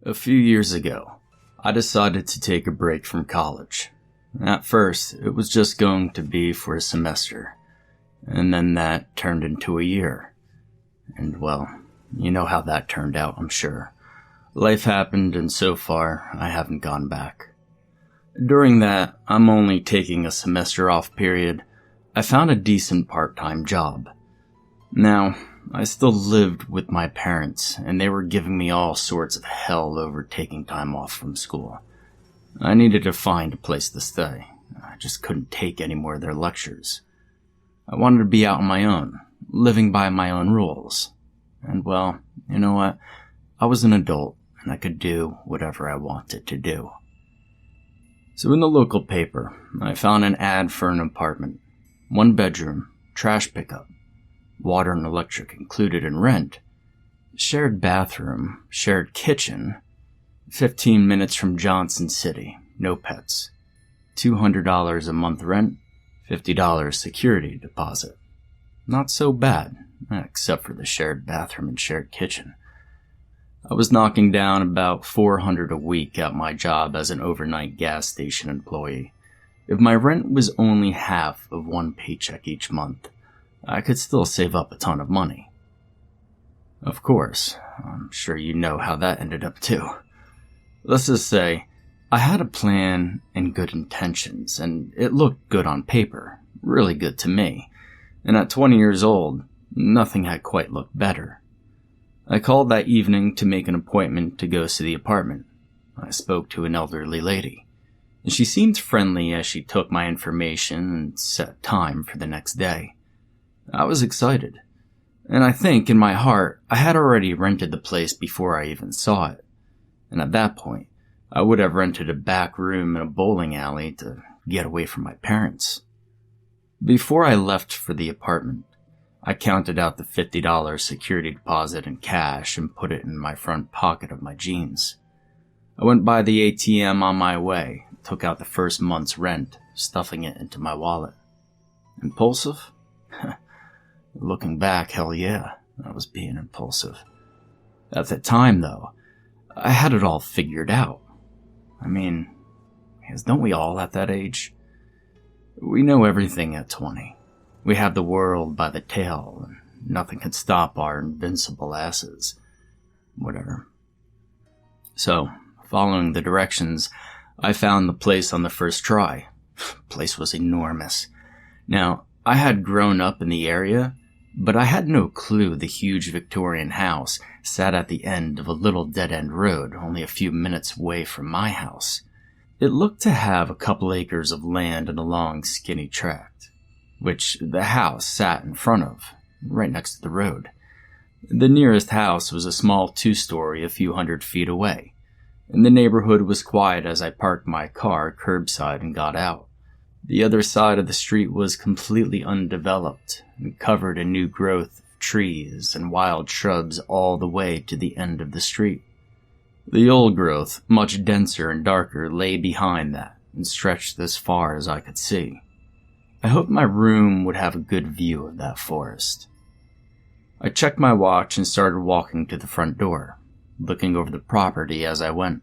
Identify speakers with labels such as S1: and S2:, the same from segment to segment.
S1: A few years ago, I decided to take a break from college. At first, it was just going to be for a semester, and then that turned into a year. And well, you know how that turned out, I'm sure. Life happened, and so far, I haven't gone back. During that, I'm only taking a semester off period, I found a decent part-time job. Now, I still lived with my parents, and they were giving me all sorts of hell over taking time off from school. I needed to find a place to stay. I just couldn't take any more of their lectures. I wanted to be out on my own, living by my own rules. And well, you know what? I was an adult, and I could do whatever I wanted to do. So in the local paper, I found an ad for an apartment. 1 bedroom, trash pickup, water and electric included in rent, shared bathroom, shared kitchen, 15 minutes from Johnson City, no pets, $200 a month rent, $50 security deposit. Not so bad, except for the shared bathroom and shared kitchen. I was knocking down about $400 a week at my job as an overnight gas station employee. If my rent was only half of one paycheck each month, I could still save up a ton of money. Of course, I'm sure you know how that ended up too. Let's just say, I had a plan and good intentions, and it looked good on paper, really good to me. And at 20 years old, nothing had quite looked better. I called that evening to make an appointment to go see the apartment. I spoke to an elderly lady, and she seemed friendly as she took my information and set time for the next day. I was excited, and I think in my heart I had already rented the place before I even saw it. And at that point, I would have rented a back room in a bowling alley to get away from my parents. Before I left for the apartment, I counted out the $50 security deposit in cash and put it in my front pocket of my jeans. I went by the ATM on my way, took out the first month's rent, stuffing it into my wallet. Impulsive? Looking back, hell yeah, I was being impulsive. At the time, though, I had it all figured out. I mean, don't we all at that age? We know everything at 20. We have the world by the tail, and nothing can stop our invincible asses. Whatever. So, following the directions, I found the place on the first try. Place was enormous. Now, I had grown up in the area, but I had no clue the huge Victorian house sat at the end of a little dead-end road only a few minutes away from my house. It looked to have a couple acres of land and a long, skinny tract, which the house sat in front of, right next to the road. The nearest house was a small 2-story a few hundred feet away, and the neighborhood was quiet as I parked my car curbside and got out. The other side of the street was completely undeveloped and covered in new growth of trees and wild shrubs all the way to the end of the street. The old growth, much denser and darker, lay behind that and stretched as far as I could see. I hoped my room would have a good view of that forest. I checked my watch and started walking to the front door, looking over the property as I went.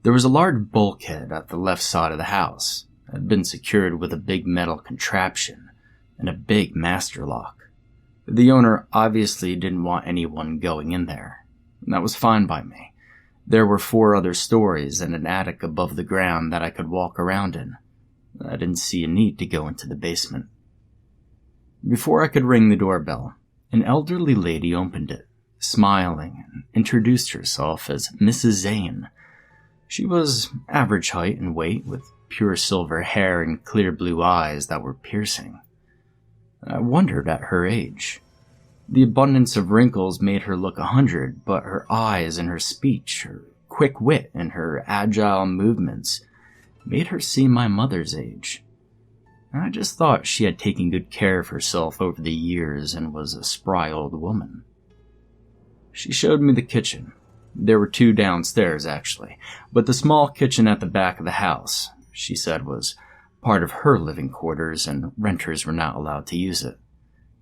S1: There was a large bulkhead at the left side of the house. It had been secured with a big metal contraption and a big master lock. The owner obviously didn't want anyone going in there, and that was fine by me. There were 4 other stories and an attic above the ground that I could walk around in. I didn't see a need to go into the basement. Before I could ring the doorbell, an elderly lady opened it, smiling, and introduced herself as Mrs. Zane. She was average height and weight, with pure silver hair and clear blue eyes that were piercing. I wondered at her age. The abundance of wrinkles made her look 100, but her eyes and her speech, her quick wit and her agile movements made her seem my mother's age. I just thought she had taken good care of herself over the years and was a spry old woman. She showed me the kitchen. There were 2 downstairs, actually, but the small kitchen at the back of the house, she said, was part of her living quarters and renters were not allowed to use it.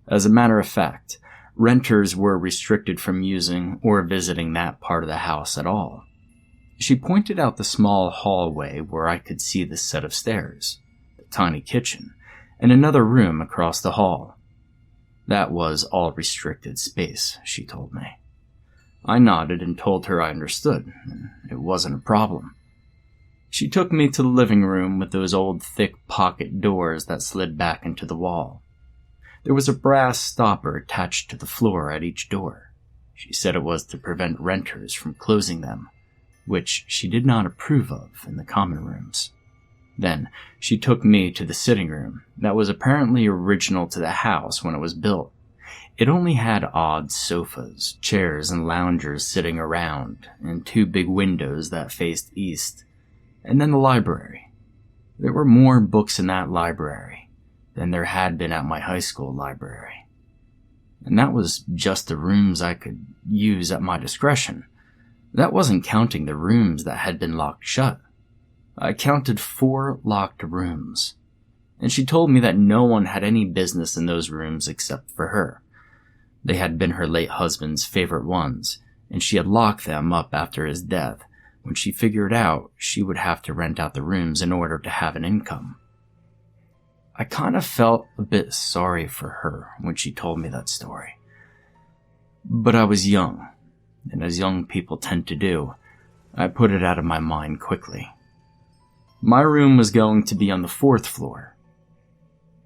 S1: As a matter of fact, renters were restricted from using or visiting that part of the house at all. She pointed out the small hallway where I could see the set of stairs, the tiny kitchen, and another room across the hall. That was all restricted space, she told me. I nodded and told her I understood, and it wasn't a problem. She took me to the living room with those old thick pocket doors that slid back into the wall. There was a brass stopper attached to the floor at each door. She said it was to prevent renters from closing them, which she did not approve of in the common rooms. Then she took me to the sitting room that was apparently original to the house when it was built. It only had odd sofas, chairs, and loungers sitting around, and 2 big windows that faced east, and then the library. There were more books in that library than there had been at my high school library. And that was just the rooms I could use at my discretion. That wasn't counting the rooms that had been locked shut. I counted 4 locked rooms, and she told me that no one had any business in those rooms except for her. They had been her late husband's favorite ones, and she had locked them up after his death when she figured out she would have to rent out the rooms in order to have an income. I kind of felt a bit sorry for her when she told me that story. But I was young, and as young people tend to do, I put it out of my mind quickly. My room was going to be on the 4th floor.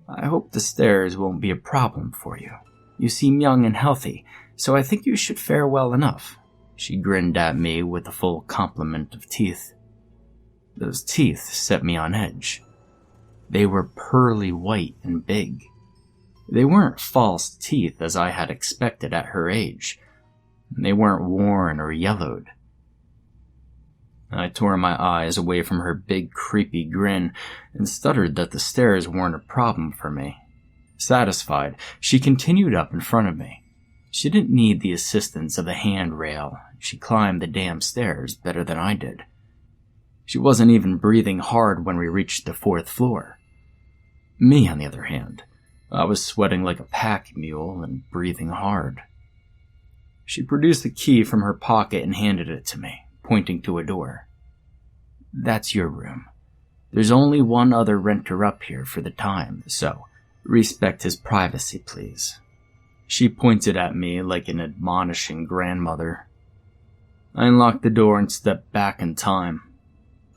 S1: I hope the stairs won't be a problem for you. You seem young and healthy, so I think you should fare well enough. She grinned at me with a full complement of teeth. Those teeth set me on edge. They were pearly white and big. They weren't false teeth as I had expected at her age. They weren't worn or yellowed. I tore my eyes away from her big, creepy grin and stuttered that the stairs weren't a problem for me. Satisfied, she continued up in front of me. She didn't need the assistance of the handrail. She climbed the damn stairs better than I did. She wasn't even breathing hard when we reached the 4th floor. Me, on the other hand, I was sweating like a pack mule and breathing hard. She produced the key from her pocket and handed it to me, pointing to a door. That's your room. There's only one other renter up here for the time, so respect his privacy, please. She pointed at me like an admonishing grandmother. I unlocked the door and stepped back in time.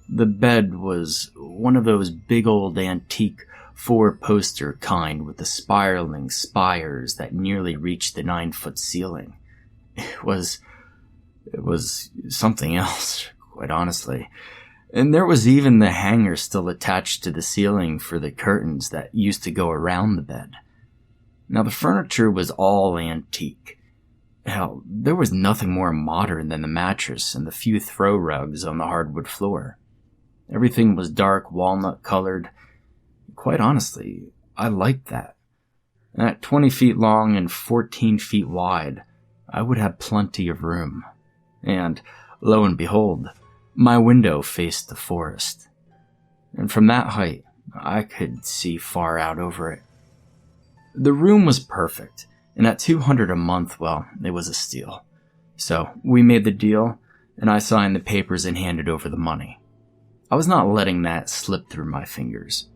S1: The bed was one of those big old antique 4-poster kind with the spiraling spires that nearly reached the 9-foot ceiling. It was something else, quite honestly. And there was even the hanger still attached to the ceiling for the curtains that used to go around the bed. Now the furniture was all antique. Hell, there was nothing more modern than the mattress and the few throw rugs on the hardwood floor. Everything was dark walnut colored. Quite honestly, I liked that. At 20 feet long and 14 feet wide, I would have plenty of room. And, lo and behold, my window faced the forest. And from that height, I could see far out over it. The room was perfect, and at $200 a month, well, it was a steal. So, we made the deal, and I signed the papers and handed over the money. I was not letting that slip through my fingers.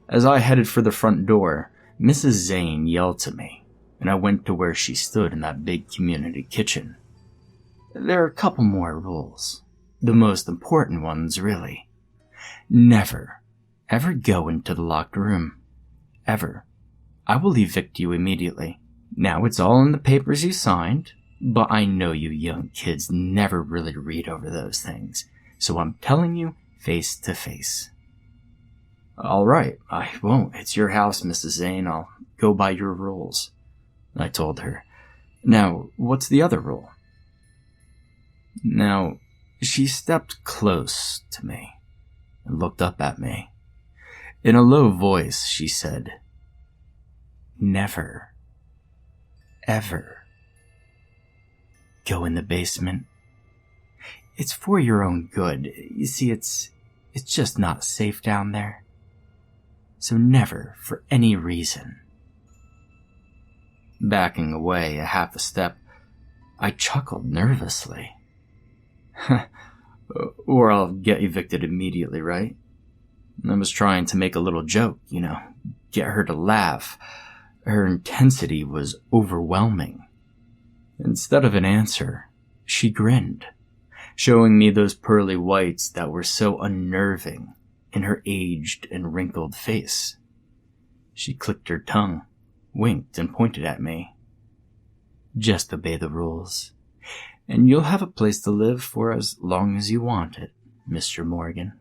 S1: As I headed for the front door, Mrs. Zane yelled to me, and I went to where she stood in that big community kitchen. There are a couple more rules. The most important ones, really. Never, ever go into the locked room. Ever. I will evict you immediately. Now it's all in the papers you signed, but I know you young kids never really read over those things, so I'm telling you face to face. All right, I won't. It's your house, Mrs. Zane. I'll go by your rules, I told her. Now, what's the other rule? Now, she stepped close to me and looked up at me. In a low voice, she said, never, ever go in the basement. It's for your own good. You see, it's just not safe down there. So never, for any reason. Backing away a half a step, I chuckled nervously. Or I'll get evicted immediately, right? I was trying to make a little joke, get her to laugh. Her intensity was overwhelming. Instead of an answer, she grinned, showing me those pearly whites that were so unnerving in her aged and wrinkled face. She clicked her tongue, winked, and pointed at me. Just obey the rules, and you'll have a place to live for as long as you want it, Mr. Morgan.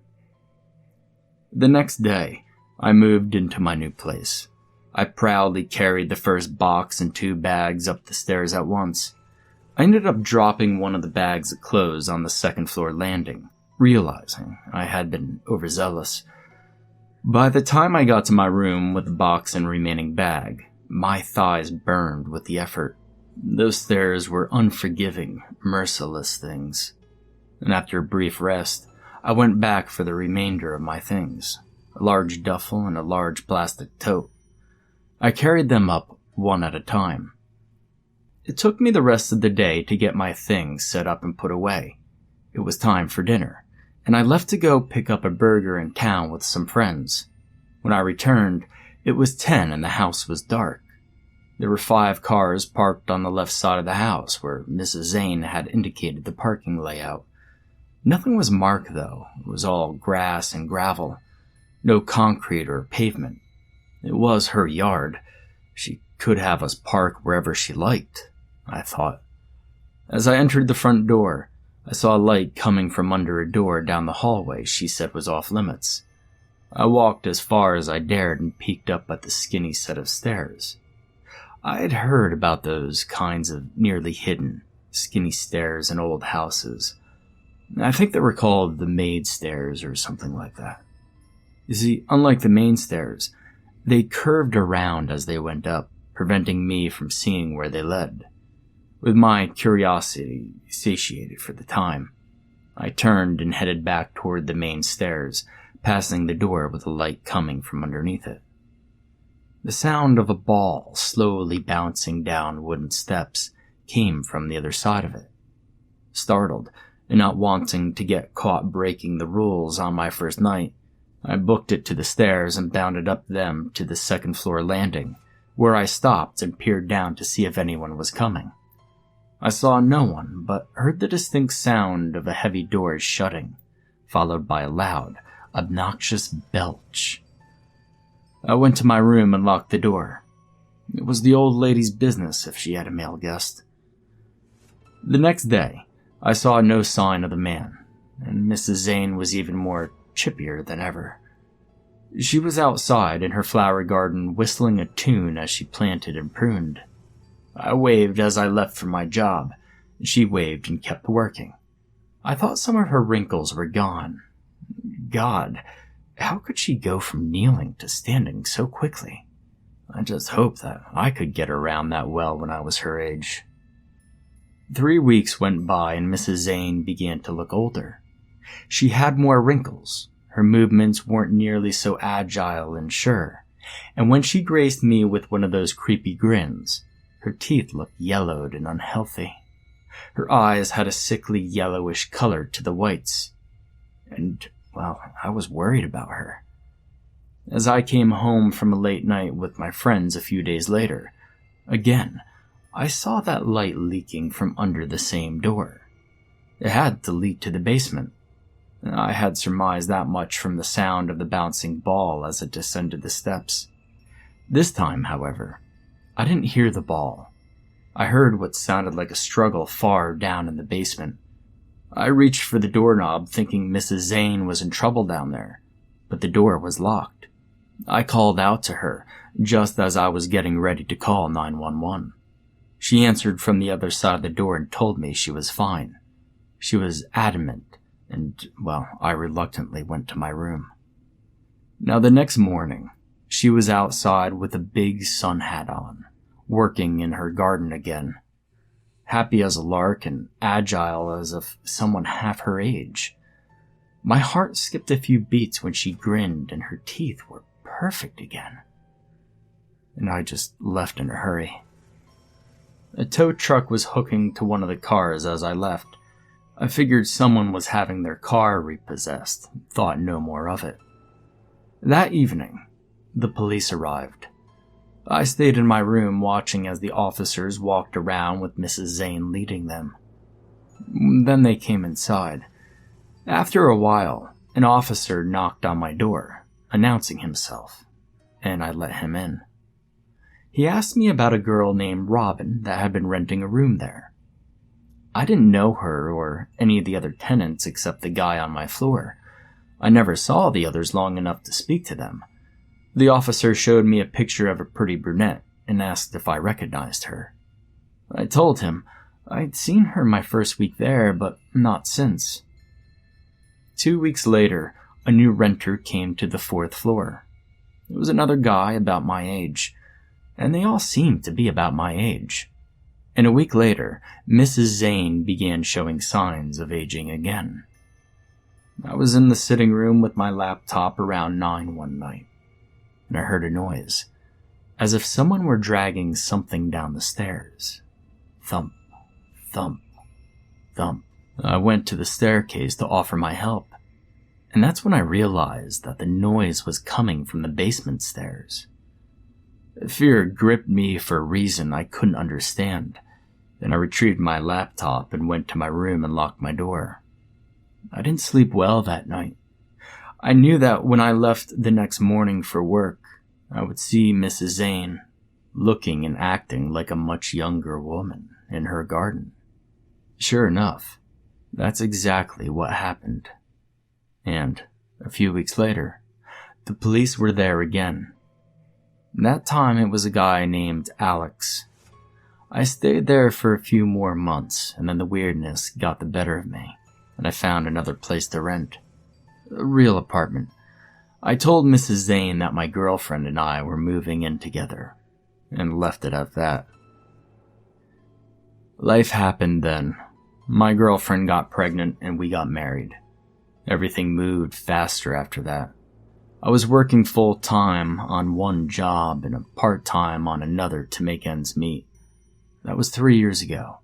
S1: The next day, I moved into my new place. I proudly carried the first box and 2 bags up the stairs at once. I ended up dropping one of the bags of clothes on the 2nd floor landing, realizing I had been overzealous. By the time I got to my room with the box and remaining bag, my thighs burned with the effort. Those stairs were unforgiving, merciless things. And after a brief rest, I went back for the remainder of my things, a large duffel and a large plastic tote. I carried them up one at a time. It took me the rest of the day to get my things set up and put away. It was time for dinner, and I left to go pick up a burger in town with some friends. When I returned, it was 10 and the house was dark. There were 5 cars parked on the left side of the house where Mrs. Zane had indicated the parking layout. Nothing was marked though. It was all grass and gravel. No concrete or pavement. It was her yard. She could have us park wherever she liked, I thought. As I entered the front door, I saw a light coming from under a door down the hallway she said was off limits. I walked as far as I dared and peeked up at the skinny set of stairs. I had heard about those kinds of nearly hidden, skinny stairs in old houses. I think they were called the maid stairs or something like that. You see, unlike the main stairs, they curved around as they went up, preventing me from seeing where they led. With my curiosity satiated for the time, I turned and headed back toward the main stairs, passing the door with a light coming from underneath it. The sound of a ball slowly bouncing down wooden steps came from the other side of it. Startled, and not wanting to get caught breaking the rules on my first night, I booked it to the stairs and bounded up them to the 2nd floor landing, where I stopped and peered down to see if anyone was coming. I saw no one, but heard the distinct sound of a heavy door shutting, followed by a loud, obnoxious belch. I went to my room and locked the door. It was the old lady's business if she had a male guest. The next day, I saw no sign of the man, and Mrs. Zane was even more chippier than ever. She was outside in her flower garden whistling a tune as she planted and pruned. I waved as I left for my job, and she waved and kept working. I thought some of her wrinkles were gone. God, how could she go from kneeling to standing so quickly? I just hoped that I could get around that well when I was her age. 3 weeks went by and Mrs. Zane began to look older. She had more wrinkles. Her movements weren't nearly so agile and sure, and when she graced me with one of those creepy grins, her teeth looked yellowed and unhealthy. Her eyes had a sickly yellowish color to the whites, and, well, I was worried about her. As I came home from a late night with my friends a few days later, again, I saw that light leaking from under the same door. It had to lead to the basement. I had surmised that much from the sound of the bouncing ball as it descended the steps. This time, however, I didn't hear the ball. I heard what sounded like a struggle far down in the basement. I reached for the doorknob thinking Mrs. Zane was in trouble down there, but the door was locked. I called out to her just as I was getting ready to call 911. She answered from the other side of the door and told me she was fine. She was adamant, and, well, I reluctantly went to my room. Now the next morning, she was outside with a big sun hat on, working in her garden again. Happy as a lark and agile as if someone half her age. My heart skipped a few beats when she grinned and her teeth were perfect again. And I just left in a hurry. A tow truck was hooking to one of the cars as I left. I figured someone was having their car repossessed, thought no more of it. That evening, the police arrived. I stayed in my room watching as the officers walked around with Mrs. Zane leading them. Then they came inside. After a while, an officer knocked on my door, announcing himself, and I let him in. He asked me about a girl named Robin that had been renting a room there. I didn't know her or any of the other tenants except the guy on my floor. I never saw the others long enough to speak to them. The officer showed me a picture of a pretty brunette and asked if I recognized her. I told him I'd seen her my first week there, but not since. 2 weeks later, a new renter came to the 4th floor. It was another guy about my age, and they all seemed to be about my age. And a week later, Mrs. Zane began showing signs of aging again. I was in the sitting room with my laptop around 9 one night, and I heard a noise, as if someone were dragging something down the stairs. Thump, thump, thump. I went to the staircase to offer my help, and that's when I realized that the noise was coming from the basement stairs. Fear gripped me for a reason I couldn't understand, and I retrieved my laptop and went to my room and locked my door. I didn't sleep well that night. I knew that when I left the next morning for work, I would see Mrs. Zane looking and acting like a much younger woman in her garden. Sure enough, that's exactly what happened. And a few weeks later, the police were there again. That time it was a guy named Alex. I stayed there for a few more months, and then the weirdness got the better of me, and I found another place to rent. A real apartment. I told Mrs. Zane that my girlfriend and I were moving in together, and left it at that. Life happened then. My girlfriend got pregnant and we got married. Everything moved faster after that. I was working full-time on one job and part-time on another to make ends meet. That was 3 years ago.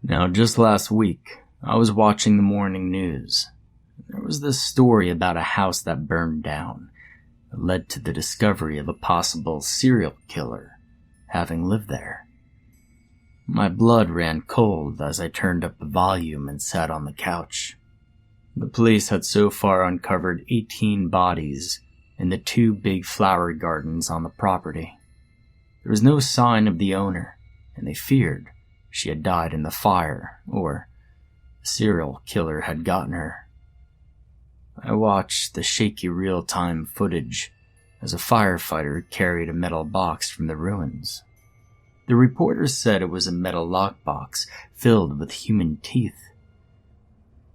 S1: Now, just last week, I was watching the morning news. There was this story about a house that burned down. It led to the discovery of a possible serial killer having lived there. My blood ran cold as I turned up the volume and sat on the couch. The police had so far uncovered 18 bodies in the 2 big flower gardens on the property. There was no sign of the owner, and they feared she had died in the fire, or a serial killer had gotten her. I watched the shaky real-time footage as a firefighter carried a metal box from the ruins. The reporters said it was a metal lockbox filled with human teeth,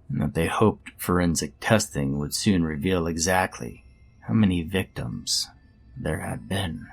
S1: and that they hoped forensic testing would soon reveal exactly how many victims there had been.